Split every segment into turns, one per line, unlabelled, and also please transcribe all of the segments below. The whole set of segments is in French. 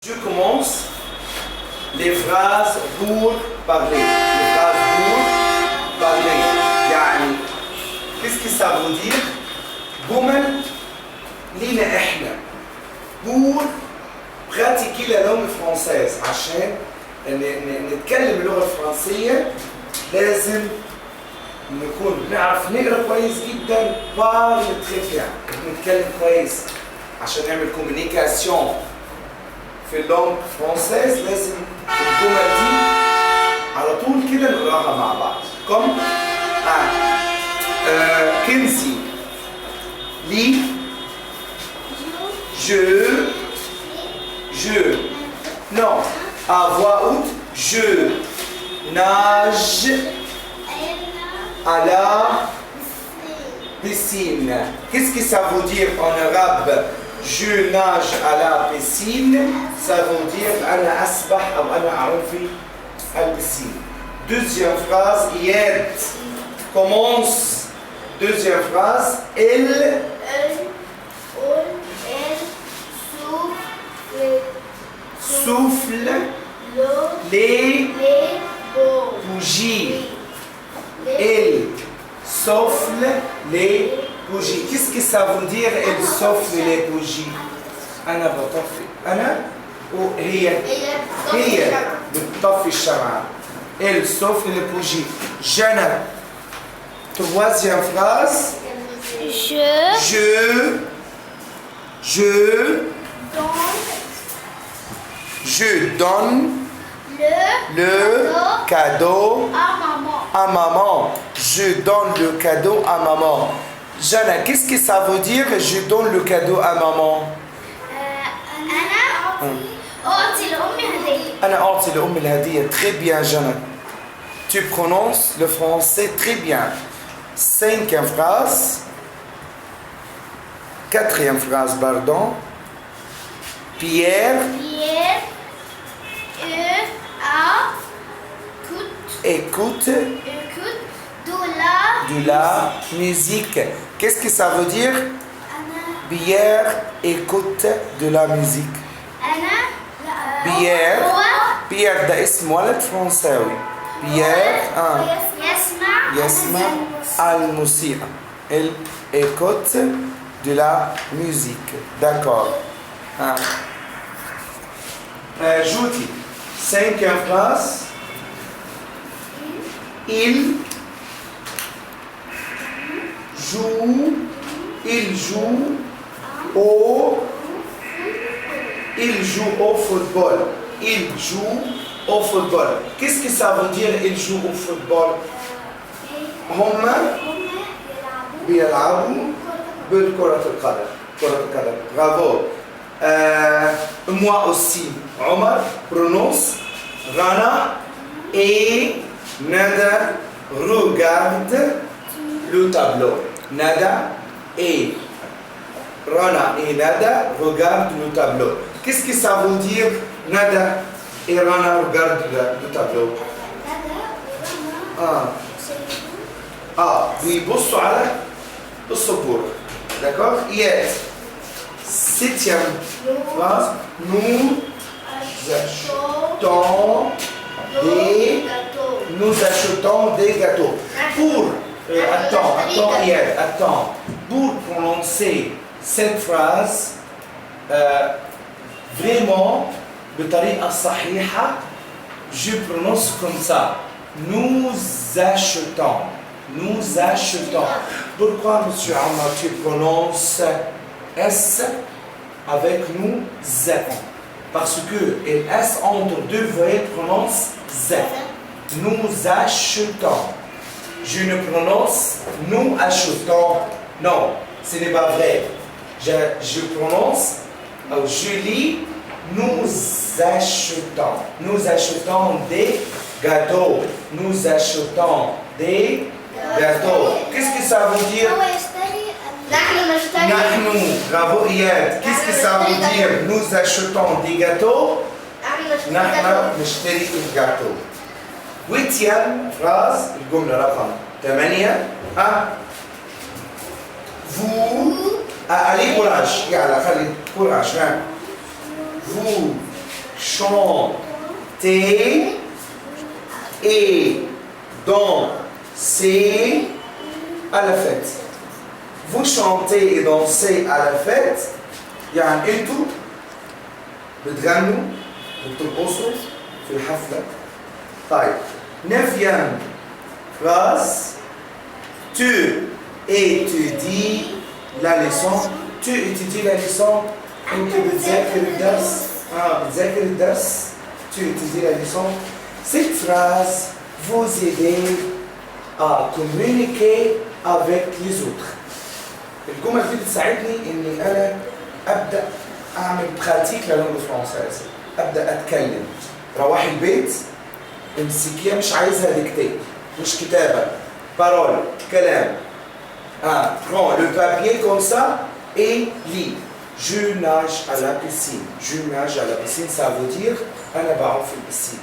Je commence les phrases pour parler. Les phrases pour parler. يعني qu'est-ce que ça veut dire؟ جمل لينا احنا pour pratiquer la langue française. عشان نتكلم اللغة الفرنسية لازم نكون نعرف نقرا كويس جدا parle très bien. نتكلم كويس عشان نعمل communication. في اللغة فرانسيز لازم الجمل دي على طول كده نقراها مع بعض. كم كنزي لي je non à voix haute je nage à la piscine. Qu'est-ce que ça veut dire en arabe? Je nage à la piscine, ça veut dire أنا أسبح أو أنا أعوم في البسين. Deuxième phrase, يد. Commence. Deuxième phrase, elle souffle les bougies. Elle souffle les bougies. Qu'est-ce que ça veut dire elle souffle les bougies؟ أنا بطفي. أنا وهي بتطفي الشمعة. Elle souffle les bougies. Jana. Troisième phrase. Je donne le cadeau à maman. Je donne le cadeau à maman. Jana, qu'est-ce que ça veut dire je donne le cadeau à maman? أنا أعطي لأمي الهدية. Très bien, Jana. Tu prononces le français très bien. Cinquième phrase. Quatrième phrase, pardon. Pierre écoute de la musique. Qu'est-ce que ça veut dire? Pierre écoute de la musique. Pierre ده اسم ولد فرنساوي. Pierre يسمع الموسيقى. Il écoute de la musique. D'accord. Jouti. Cinquième phrase. Il joue au football. Il joue au football. Qu'est-ce que ça veut dire il joue au football? هما بيلعبوا بالكرة القدم. كرة القدم. Bravo. Moi aussi. Omar prononce Rana et Nada regarde le tableau. Nada et Rana et Nada regardent le tableau. Qu'est-ce que ça veut dire Nada et Rana regardent le tableau? بيبصوا على السبورة. D'accord? Yes. Septième phrase. Nous achetons des gâteaux. Attends. Pour prononcer cette phrase vraiment بطريقة صحيحة, je prononce comme ça. Nous achetons. Pourquoi, monsieur Ammar, tu prononces S avec nous avons? Parce que le S entre deux voyelles prononce Z. Nous achetons. Je ne prononce nous achetons. Non, ce n'est pas vrai. Je prononce, je lis nous achetons. Nous achetons des gâteaux. Nous achetons des gâteaux. Qu'est-ce que ça veut dire? Bravo Iyad. Qu'est-ce que ça veut dire? Nous achetons des gâteaux. نحن نشتري الجاتو. Huitième phrase, الجملة رقم 8. Vous allez courage. يلا خلي courage. Vous chanter et danser à la fête. Vous chantez et dansez à la fête. يعني انتوا بتغنوا وبترقصوا في الحفلة. طيب 9e phrase. Tu étudies la leçon. Tu étudies la leçon. انت بتذاكر الدرس. بتذاكر الدرس. Tu étudies la leçon. Cette phrase vous aide à communiquer avec les autres. الجمل دي بتساعدني اني انا ابدا اعمل براتيك للغه الفرنسيه. ابدا اتكلم. روحي البيت امسكيها، مش عايزها ديكتي، مش كتابه، بارول، كلام. Prends le papier comme ça et lis. Je nage à la piscine. Je nage à la piscine, ça veut dire انا بعوم في البسين.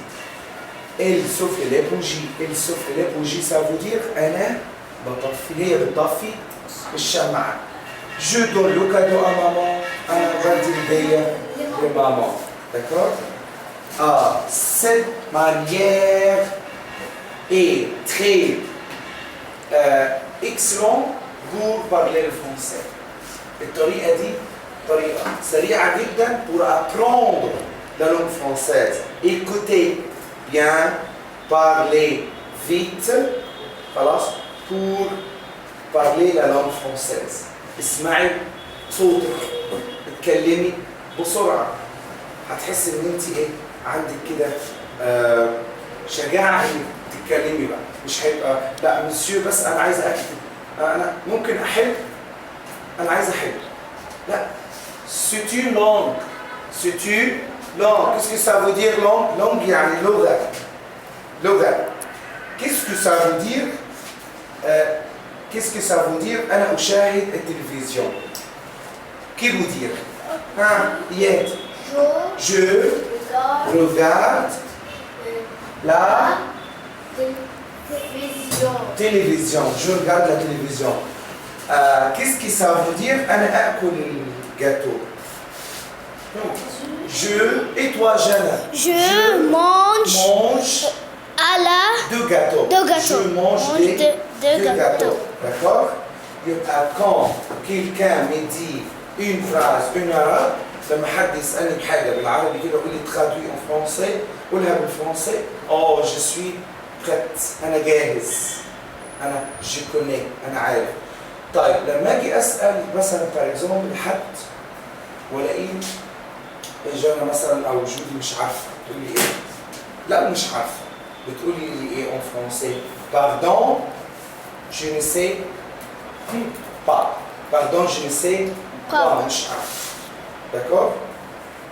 Elle souffle les bougies. Elle souffle les bougies, ça veut dire انا بطفي. هي بتطفي الشمعة. Je donne le cadeau à maman. أنا بدي الهدية لماما. D'accord? Cette manière est très excellente pour parler le français. الطريقة دي طريقة سريعة جدا pour apprendre la langue française. Écoutez bien, parlez vite. خلاص? Pour parler la langue française. اسمعي صوتك، اتكلمي بسرعة. هتحسي ان انت ايه عندك كده شجاعة انك تتكلمي بقى. مش هيبقى لا مسيو بس انا عايز اكتب، انا ممكن احل، انا عايز احل. لا، c'est une langue. C'est une langue. Qu'est-ce que ça veut dire langue? Langue يعني لغة. لغة. Qu'est-ce que ça veut dire? Qu'est-ce que ça veut dire? أنا أشاهد التلفزيون. Qui veut dire? Yed. Je regarde la télévision. Je regarde la télévision. Qu'est-ce que ça veut dire? أنا أكل الجاتو. Je et toi, Jana?
Je mange à la
deux gâteaux. Je mange deux gâteaux. D'accord? Quand quelqu'un me dit une phrase, une arabe, لما حد يسألني بحاجة بالعربي كده يقول لي traduit en français، قولها بالفرنسي. Oh, je suis prête. أنا جاهز. أنا je connais. أنا عارف. طيب لما أجي أسأل مثلا par exemple حد ولاقيه جانا مثلا أو جودي مش عارفة، تقول لي إيه؟ لا مش عارفة. بتقولي لي إيه en français؟ Pardon, je ne sais pas. Pardon, je ne sais pas. مش عارف. D'accord?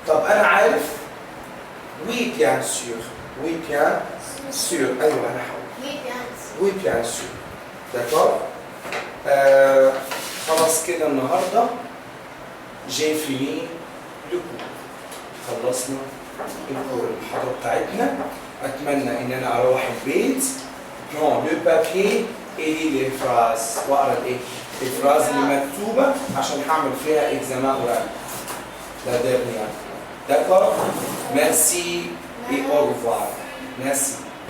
طب أنا عارف. Oui, bien sûr. Oui, bien sûr. أيوه أنا حاول. Oui, bien sûr. D'accord? خلاص كده النهارده j'ai fini le cours. خلصنا المحاضرة بتاعتنا. أتمنى إن أنا أروح البيت prends le papier et lis les phrases وأقرأ الإيه؟ الفراز اللي مكتوبة عشان هعمل فيها examen oral. La dernière. D'accord? Merci et au revoir. Merci.